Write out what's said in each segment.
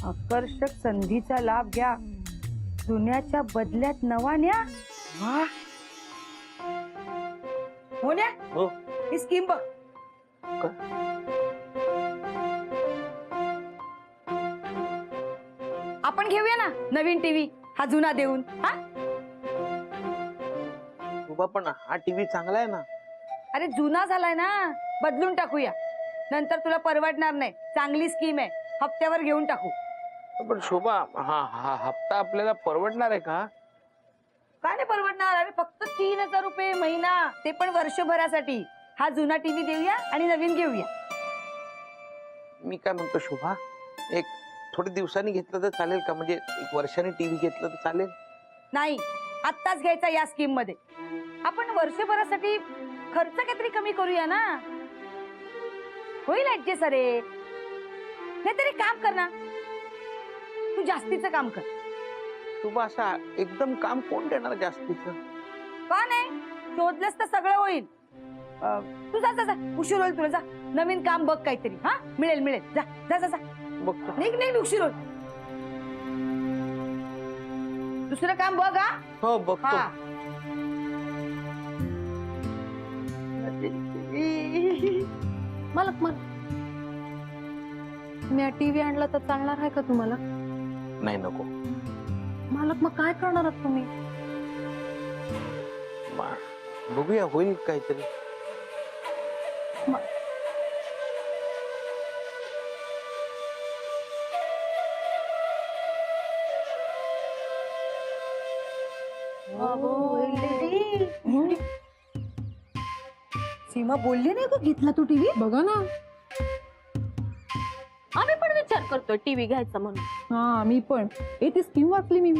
आकर्षक संधीचा लाभ घ्या, जुन्याच्या बदल्यात नवा न्या. वा हो न्या, हो. ही स्कीम बघ. आपण घेऊया ना नवीन टीव्ही, हा जुना देऊन. हा शोभा पण हा टीव्ही चांगला आहे ना. अरे जुना झालाय ना, बदलून टाकूया. नंतर तुला परवडणार नाही. चांगली स्कीम आहे, हप्त्यावर घेऊन टाकू. पण शोभा हा हा हप्ता आपल्याला परवडणार आहे का? काय नाही परवडणार. अरे फक्त 3000 रुपये महिना, ते पण वर्षभरासाठी. हा जुना टीव्ही देऊया आणि नवीन घेऊया. मी काय म्हणतो शोभा, एक थोड्या दिवसांनी घेतलं तर चालेल का? म्हणजे एक वर्षाने टीव्ही घेतलं तर चालेल? नाही, आत्ताच घ्यायचा या स्कीम मध्ये. आपण वर्षभरासाठी खर्च काहीतरी कमी करूया ना. होईल ऍडजस्ट. अरे नाहीतरी काम कर ना, तू जास्तीचं काम कर. शोभा असा एकदम काम कोण देणार जास्तीचं? का नाही, शोधलंस तर सगळं होईल. तू जा जा जा, उशीर होईल तुला. जा नवीन काम बघ काहीतरी. हा मिळेल मिळेल. जा जा जा जा, बघतो. निघ निघ, उशीर होईल. दुसरं काम बघ. हा हो बघतो. हा. मालक मी टीव्ही आणला तर चालणार आहे का तुम्हाला? नाही नको. मालक मग काय करणार आहात तुम्ही? बघूया, होईल काहीतरी. सीमा बोलली नाही का घेतला तू टीव्ही? बघा ना. आम्ही पण विचार करतोय टीव्ही घ्यायचा म्हणून. हा मी पण. ती स्कीम वाचली मी.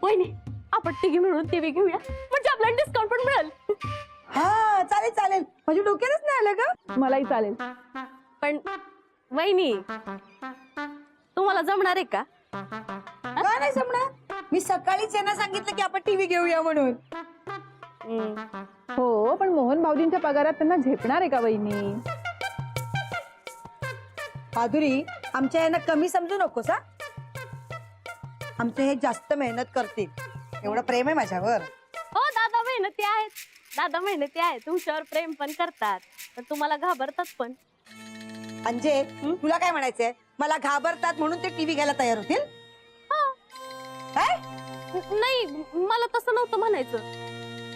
वहिनी, आपण तिघी मिळून टीव्ही घेऊया, म्हणजे आपल्याला डिस्काउंट पण मिळेल. हा चालेल चालेल. माझ्या डोक्यातच नाही आलं का? मलाही चालेल. पण वहिनी, तुम्हाला जमणार आहे का? का नाही जमणार? मी सकाळीच यांना सांगितलं की आपण टीव्ही घेऊया म्हणून. हो, पण मोहन भाऊजींच्या पगारात त्यांना झेपणार आहे का वहिनी? माधुरी, आमच्या यांना कमी समजू नकोस. हा, आमचे हे जास्त मेहनत करतील, एवढं प्रेम आहे माझ्यावर. हो, दादा मेहनती आहेत. दादा मेहनती आहेत, तुमच्यावर प्रेम पण करतात, पण तुम्हाला घाबरतात पण. अंजे, तुला काय म्हणायचंय? मला घाबरतात म्हणून ते टीव्ही घ्यायला तयार होतील? काय? नाही, मला तसं नव्हतं म्हणायचं.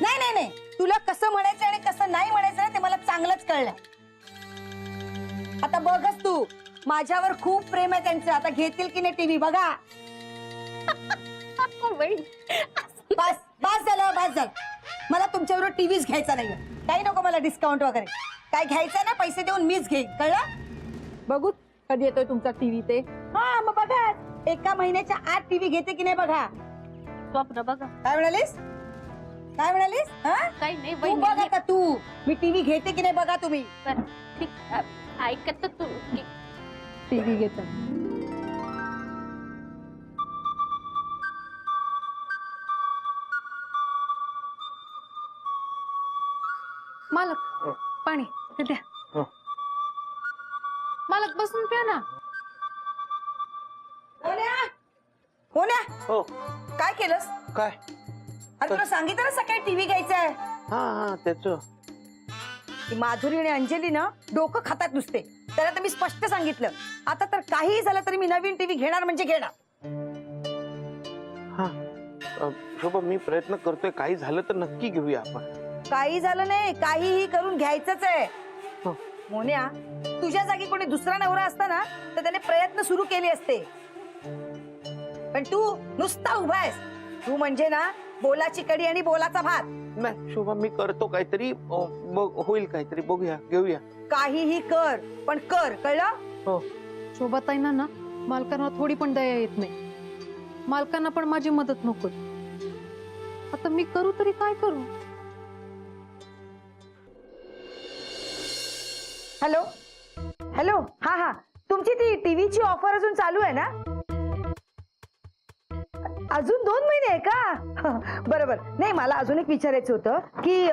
नाही नाही नाही, तुला कसं म्हणायचं आणि कसं नाही म्हणायचं ते मला चांगलंच कळलंय. आता बघच तू, माझ्यावर खूप प्रेम आहे त्यांचं. आता घेतील की नाही टीव्ही बघा. बस बस झालं, बस झालं. मला तुमच्याबरोबर टीव्हीच घ्यायचा नाहीये. काही नको मला डिस्काउंट वगैरे. काय घ्यायचं ना, पैसे देऊन मीच घेईन, कळलं? बघू कधी येतोय तुमचा टीव्ही ते. हा मग बघा, एका महिन्याच्या आत टीव्ही घेते की नाही बघा. स्वप्न बघा. काय म्हणालीस? काय म्हणालीस? हा, काही नाही तू बघ आता तू. मी टीव्ही घेते की नाही बघा तुम्ही. ठीक, ऐकत तू. टीव्ही घेतात. मालक पाणी ते द्या. हो. मालक बसून प्या ना. हो ना. हो. काय केलंस? काय? अरे तुला सांगितलं ना सकाळी टीव्ही घ्यायचाय. हा हा त्याच. माधुरी आणि अंजली ना डोकं खातात नुसते. त्याला तर मी स्पष्ट सांगितलं, आता तर काहीही झालं तरी मी नवीन टीव्ही घेणार म्हणजे घेणार. हा शोभा, मी प्रयत्न करतोय, काही झालं तर नक्की घेऊया आपण. काही झालं नाही, काहीही करून घ्यायचंच आहे. हो. मोन्या, तुझ्या जागी कोणी दुसरा नवरा असता ना तर त्याने प्रयत्न सुरू केले असते. पण तू नुसता उभा आहेस. तू म्हणजे ना बोलाची कडी आणि बोलाचा भात. नाही शोभा, मी करतो काहीतरी. होईल काहीतरी, बघूया, घेऊया. काहीही कर, पण कर, कळलं? हो. शोभाताईंना ना मालकांना थोडी पण दया येत नाही. मालकांना पण माझी मदत नको. आता मी करू तरी काय करू? हॅलो हॅलो, हा हा, तुमची ती टीव्हीची ऑफर अजून चालू आहे ना? अजून 2 महिने आहे का? बरोबर. नाही, मला अजून एक विचारायचं होतं की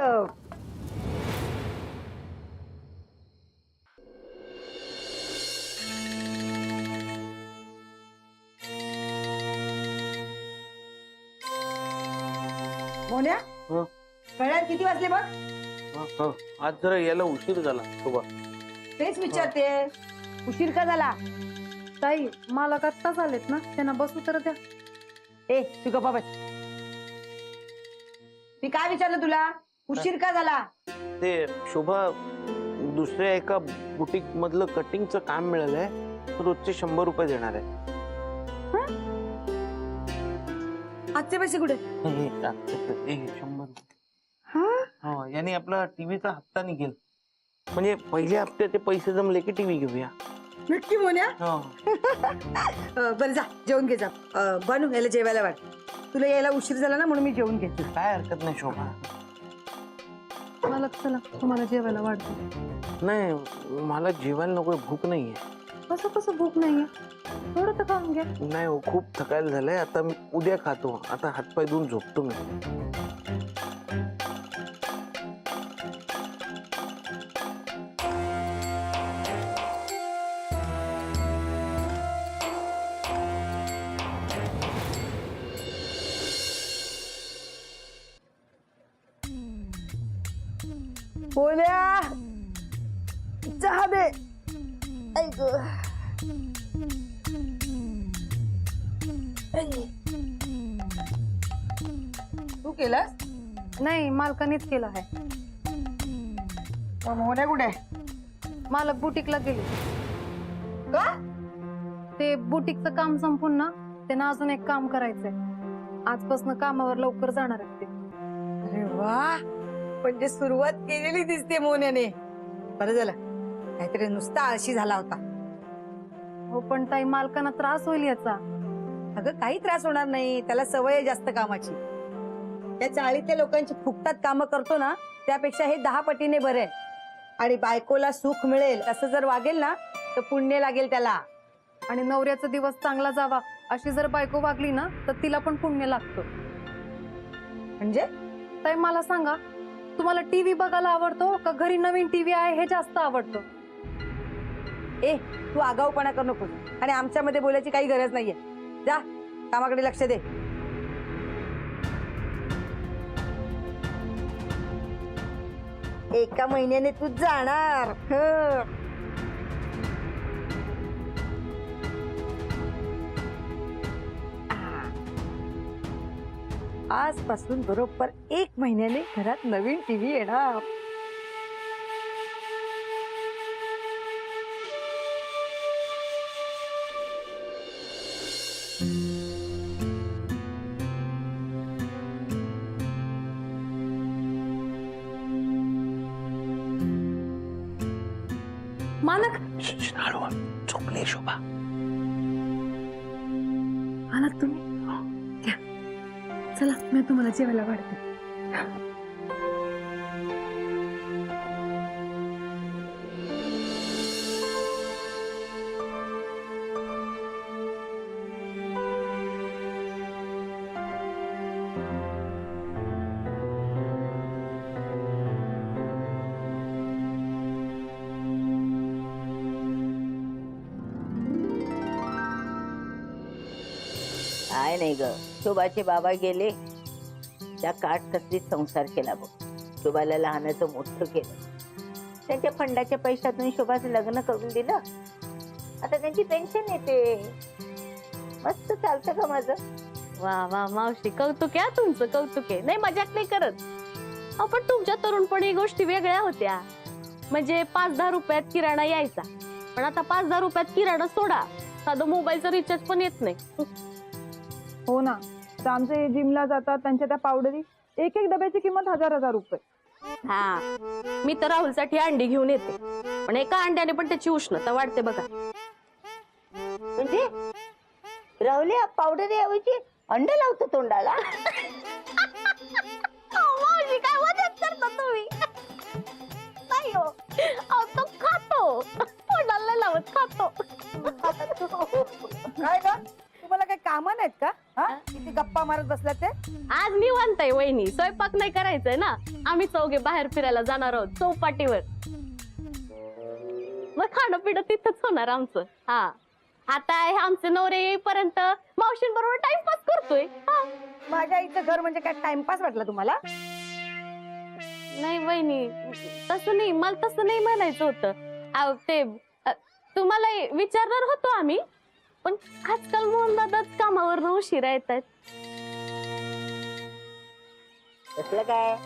मोन्या हं. कळ्यात किती वाजले बघ? आज जरा यायला उशीर झाला शोभा. तेच विचारते, उशीर का झाला? ताई मालक आत्ताच आलेत ना, त्यांना बसू तर द्या. ए तू गप्पा बस. मी काय विचारलं तुला? उशीर का झाला? ते शोभा दुसऱ्या एका बुटीक मधलं कटिंगचं काम मिळालंय, रोजचे 100 रुपये देणार आहे. आजचे पैसे कुठे? हे 100 रुपये. हा याने आपला टीव्हीचा हप्ता निघेल. म्हणजे पहिल्या हप्त्याचे पैसे जमले की टीव्ही घेऊया. नक्की मोन्या? बरं जा जेवून घे जा. बनू यायला जेवायला वाट. तुला यायला उशीर झाला ना म्हणून मी जेवून घेते. काय हरकत नाही शोभा. मालक चला, तुम्हाला जेवायला वाढतो. नाही मला जेवायला नको, भूक नाहीये. कसं कसं भूक नाहीये? थोडं तर खाऊन घ्या. नाही हो, खूप थकायला झालंय. आता मी उद्या खातो. आता हातपाय धुवून झोपतो मी. मोन्या चहा दे. ऐक तू केलंस? नाही मालकानेच केलं आहे. मग मोन्या कुठे? मालक बुटीकला गेले. का? ते बुटीकचं काम संपून ना, त्यांना अजून एक काम करायचंय. आजपासून कामावर लवकर जाणार आहेत ते. अरे वा, म्हणजे सुरुवात केलेली दिसते मोन्याने. बरं झालं, काहीतरी नुसता आळशी झाला होता. हो पण ताई मालकांना त्रास होईल याचा. अगं काही त्रास होणार नाही, त्याला सवय आहे जास्त कामाची. त्या चाळीतल्या लोकांची फुकटात कामं करतो ना, त्यापेक्षा हे 10 पटीने बरे. आणि बायकोला सुख मिळेल असं जर वागेल ना तर पुण्य लागेल त्याला. आणि नवऱ्याचा दिवस चांगला जावा अशी जर बायको वागली ना तर तिला पण पुण्य लागतं. म्हणजे ताई मला सांगा, तुम्हाला टीव्ही बघायला आवडतो का घरी नवीन टीव्ही आहे हे जास्त आवडतं? ए तू आगाऊपणा करू नको आणि आमच्यामध्ये बोलायची काही गरज नाहीये. जा कामाकडे लक्ष दे. एका महिन्याने तू जाणार. आजपासून बरोबर 1 महिन्याने घरात नवीन टीव्ही येणार. मालक झोपले शोभा. आलात तुम्ही? घ्या. चला मी तुम्हाला जेवायला वाढते. काय नाही ग, शोभाचे बाबा गेले, त्या काठकसरीत संसार केला बघ. शोभाला लहानाचं मोठं केलं, त्यांच्या फंडाच्या पैशातून शोभाचं लग्न करून दिलं. आता त्यांची पेन्शन येते. मस्त चालतं का माझं? वा वा मावशी, कौतुक आहे तुमचं, कौतुक आहे. नाही मजाक नाही करत. आपण तुमच्या तरुणपणी गोष्टी वेगळ्या होत्या. म्हणजे 5-10 रुपयात किराणा यायचा, पण आता 5-10 रुपयात किराणा सोडा, साधं मोबाईलचं रिचार्ज पण येत नाही. हो ना, तर आमचे जिमला जातात त्यांच्या त्या पावडरी, एक डब्याची किंमत 1000 रुपये. हा, मी तर राहुलसाठी अंडी घेऊन येते, पण एका अंड्याने पण त्याची उष्णता वाढते बघा. म्हणजे राहुल्या पावडर ऐवजी अंड लावतो तोंडाला. मावशी काय मदत करता तुम्ही? नाही हो, अहो, तो खातो, तोंडाला नाही लावत, खातो. काय ग, तुम्हाला काही कामं नाहीत का? किती गप्पा मारत बसलात ते? आज निवांत आहे वहिनी, स्वयंपाक नाही करायचंय ना. आम्ही चौघे बाहेर फिरायला जाणार आहोत चौपाटीवर. मग खाणं पिणं तिथंच होणार आमचं. हा आता हे आमचे नवरे येईपर्यंत मावशींबरोबर टाइमपास करतोय. हा. माझ्या आईचं घर म्हणजे काय टाइमपास वाटला तुम्हाला? नाही वहिनी, तसं नाही, मला तसं नाही म्हणायचं होतं. अहो, ते तुम्हाला विचारणार होतो आम्ही, पण आजकाल मोहन दादाच कामावर उशिरा येत आहेत. कसलं काय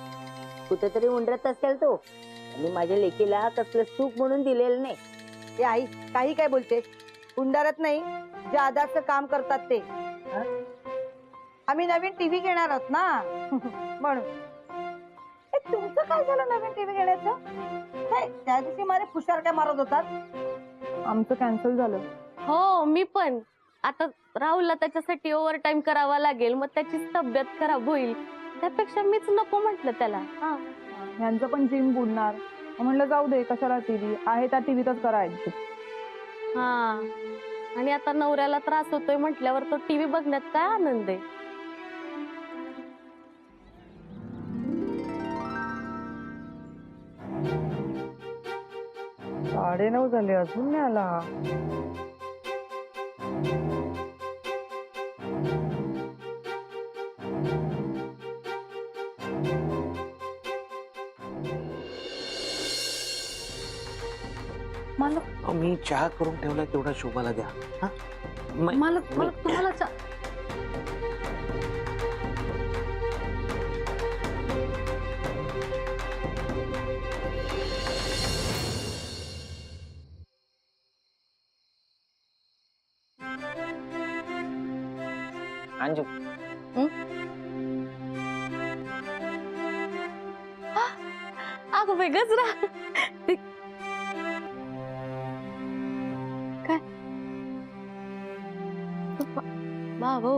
कुठेतरी उंडरत असेल तो. आणि माझ्या लेकीला कसलं सुख म्हणून दिलेलं नाही. ए आई, काही काय बोलते? उंडारत नाही, जादाचं काम करतात ते. आम्ही नवीन टीव्ही घेणार आहोत ना म्हणून. ए, तुमचं काय झालं नवीन टीव्ही घेण्याचं? काय त्या दिवशी माझे फुशार काय मारत होतात? आमचं कॅन्सल झालं. हो, मी पण. आता राहुलला त्याच्यासाठी ओव्हर टाइम करावा लागेल, मग त्याची तब्येत खराब होईल. त्यापेक्षा मीच नको म्हटलं त्याला. हा. यांचं पण जिम बुडणार. मग म्हणलं जाऊ दे, कशाला टीव्ही आहे त्या टीव्हीतच करायचं. हा. आणि आता नवऱ्याला त्रास होतोय म्हटल्यावर तो टीव्ही बघण्यात काय आनंद आहे. साडे 9 झाले, अजून नाही आला. अहो, मी चहा करून ठेवला, तेवढा शोभाला द्या. हा? मला तुम्हाला अंजू, अगं बाई गजरा. काय बाबो,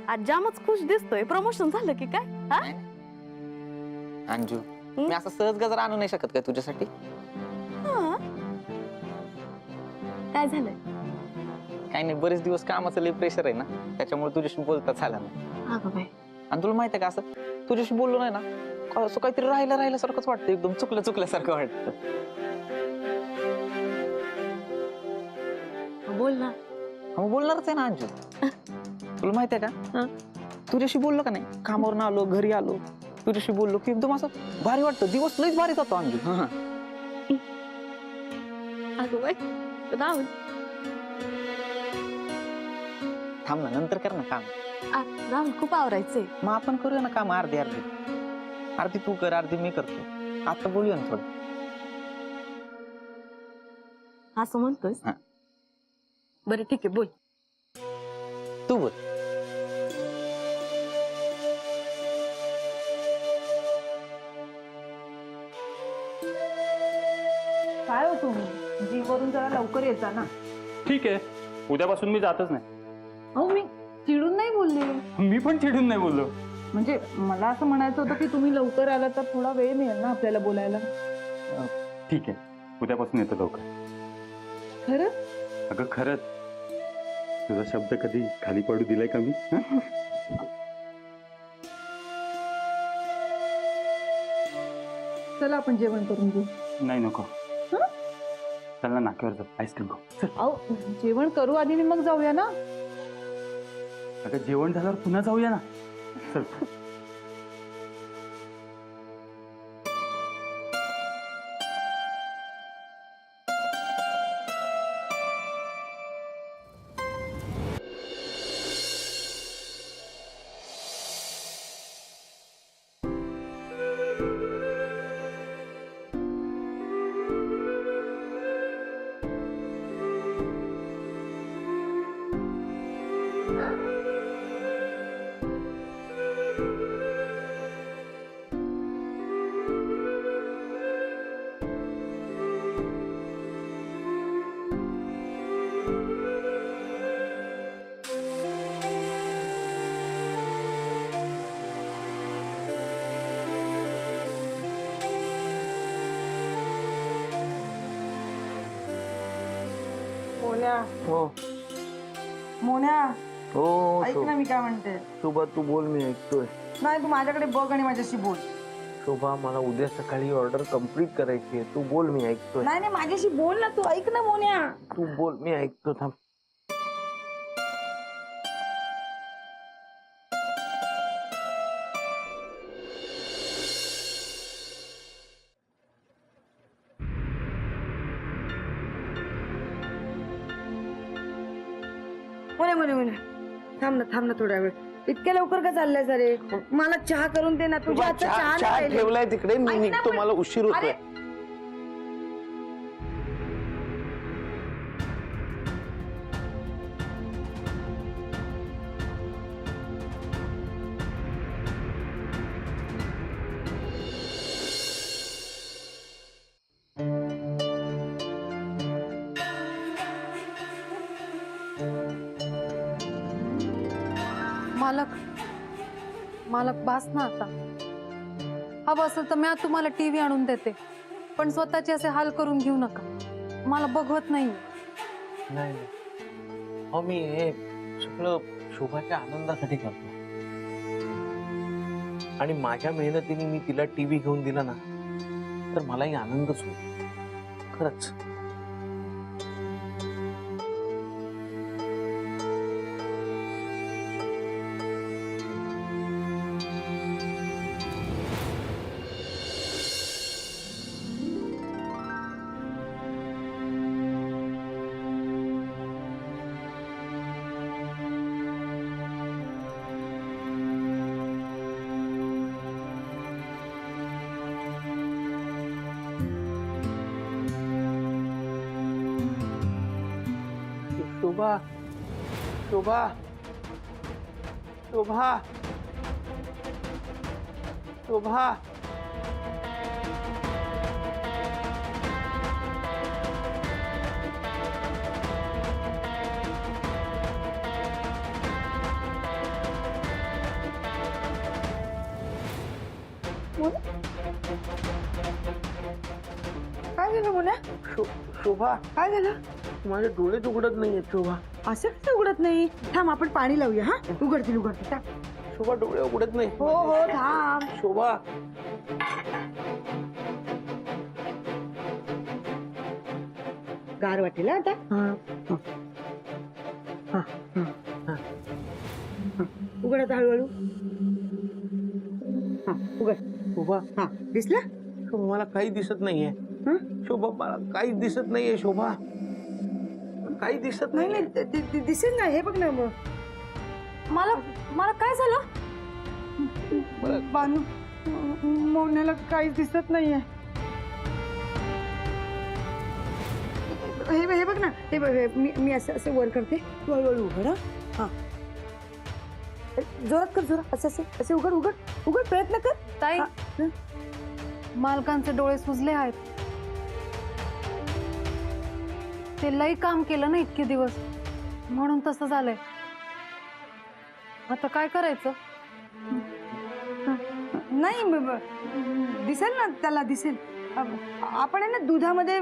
आज जामच खुश दिसतोय. प्रमोशन झालं की काय? हा? अंजू, मी असं सहज गजरा आणू नाही शकत काय तुझ्यासाठी? हा. काय झालं? काही नाही, बरेच दिवस कामाचं लई प्रेशर आहे ना, त्याच्यामुळे तुझ्याशी बोलता झाला नाही. अगं बाई, आणि तुला माहिती आहे का, असं तुझ्याशी बोललो नाही ना, असं काहीतरी राहिल्यासारखंच वाटतं, एकदम चुकल्यासारखं वाटतं. बोल ना. मग बोलणारच आहे ना अंजू. तुला माहिती आहे का, तुझ्याशी बोललो का नाही, कामावरून आलो, घरी आलो, तुझ्याशी बोललो की एकदम असं भारी वाटतं, दिवस लईच भारी जातो अंजू. अगं बाई, राहुल, थांब ना, नंतर कर ना काम. राहुल खूप आवरायचंय. मग आपण करूया ना काम, अर्धी तू कर, अर्धी मी करतो. आता बोलूया ना थोडं. असं म्हणतोय? हा. बरं ठीक आहे, बोल. तू बोल. काय हो तुम्ही जिम वरून जरा लवकर येता ना. ठीक आहे, उद्यापासून मी जातच नाही. हो, मी चिडून नाही बोलले. मी पण चिडून नाही बोललो. म्हणजे मला असं म्हणायचं होतं की तुम्ही लवकर आला तर थोडा वेळ मिळेल ना आपल्याला बोलायला. ठीक आहे, उद्यापासून येतो लवकर. खरंच? अगं खरंच, तुझा शब्द कधी खाली पडू दिलाय का मी? चला आपण जेवण करून घेऊ. नाही नको, चल ना, नाक्यावर जाऊ, आईस्क्रीम खाऊ. अहो, जेवण करू आधी आणि मग जाऊया ना. अगं जेवण झाल्यावर पुन्हा जाऊया ना, चल. मोन्या, हो मोन्या, हो ऐक ना मी काय म्हणते. शुभा, तू बोल, मी ऐकतोय. नाही, तू माझ्याकडे बघ आणि माझ्याशी बोल. शोभा मला उद्या सकाळी ऑर्डर कम्प्लीट करायची आहे. तू बोल, मी ऐकतोय. नाही नाही माझ्याशी बोल ना, तू ऐक ना मोन्या. तू बोल, मी ऐकतो. थांब. मोन्या थांब ना थोड्या वेळ. इतक्या लवकर का चाललाय सरे? मला चहा करून दे ना, तुझ्या हातचा चहा नाही चहा प्यायला. ठेवलाय तिकडे, मी ऐक ना निघतो, पण- मला उशीर होतोय. अरे मालक बास ना आता. हवं असेल तर मी आज तुम्हाला टीव्ही आणून देते, पण स्वतःचे असे हाल करून घेऊ नका. मला बघवत नाही. नाही हो, मी हे सगळं शोभाच्या आनंदासाठी करतो. आणि माझ्या मेहनतीने मी तिला टीव्ही घेऊन दिला ना, तर मलाही आनंदच होईल खरंच. शोभा शोभा शोभा शोभा काय झालं मोन्या? शोभा, काय झालं? माझे डोळेच उघडत नाहीये. शोभा, असं कसं उघडत नाही? थांब, आपण पाणी लावूया. हा, उघडतील. थांब. शोभा डोळे उघडत नाही. हो थांब. शोभा, गार वाटेल आता. उघड आता हळूहळू. हा उघड. शोभा, हा दिसलं? शोभा मला काही दिसत नाहीये. हं? शोभा, मला काहीच दिसत नाहीये. शोभा, काही दिसत नाही नाही. नाही दिसेल ना. हे बघ ना मग. मला काय झालं? बानू, मोन्याला काहीच दिसत नाहीये. हे बघ ना. हे बघ, मी असं वर करते, तू हळूहळू उघड. हा जोरात कर, जोरात. असं उघड प्रयत्न कर. ताई, हा, हं. मालकांचे डोळे सुजले आहेत. ते लई काम केलं ना इतके दिवस, म्हणून तसं झालंय. आता काय करायचं? नाही दिसेल ना त्याला, दिसेल. आपण आहे ना दुधामध्ये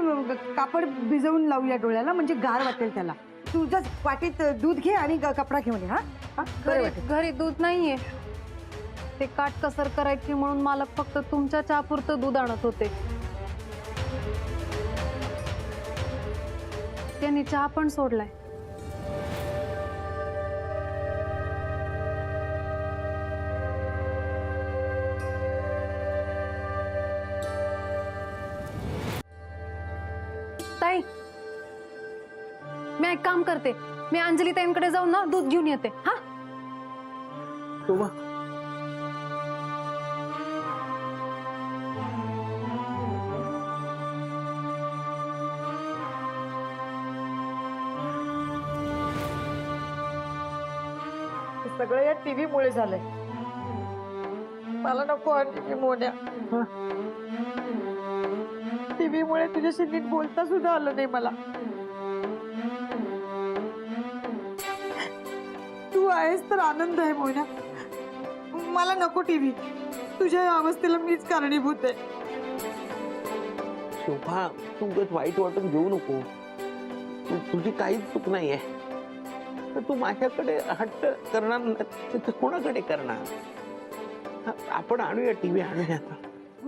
कापड भिजवून लावूया डोळ्याला, म्हणजे गार वाटेल त्याला. तुझ्याच वाटीत दूध घे आणि कपडा घेऊन ये. हा बरं वाटेल. घरी दूध नाहीये. ते काटकसर करायची म्हणून मालक फक्त तुमच्या चहापुरतं दूध आणत होते. त्यांनी चहा पण सोडलाय. ताई, मी एक काम करते. मी अंजली ताईंकडे जाऊन ना दूध घेऊन येते. हा शोभा, सगळं या टीव्ही मुळे झालंय. मला नको हा टीव्ही मोन्या. टीव्ही मुळे तुझ्याशी नीट बोलता सुद्धा आलं नाही मला. तू आहेस तर आनंद आहे मोन्या. मला नको टीव्ही. तुझ्या या अवस्थेला मीच कारणीभूत आहे. शोभा, तू उगाच वाईट वाटून घेऊ नको. तुझी काहीच चूक नाहीये. तर तू माझ्याकडे हट्ट करणार तर कोणाकडे करणार? आपण आणूया टीव्ही, आणूया.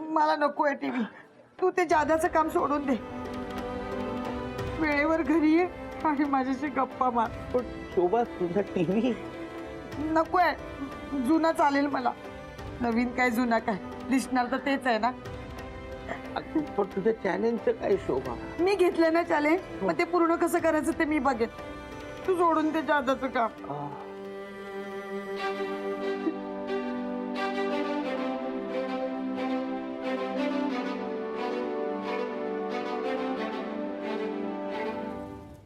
मला नको आहे टीव्ही. तू ते जादाचं काम सोडून दे. वेळेवर घरी ये आणि माझ्याशी गप्पा मार. पण शोभा तुझा टीव्ही नकोय, जुना चालेल मला. नवीन काय जुना काय दिसणार तर तेच आहे ना. पण तुझ्या चॅलेंजचं काय शोभा? मी घेतलं ना चॅलेंज, मग ते पूर्ण कसं करायचं ते मी बघेन. तू सोडून ते जादाचं काम. आ.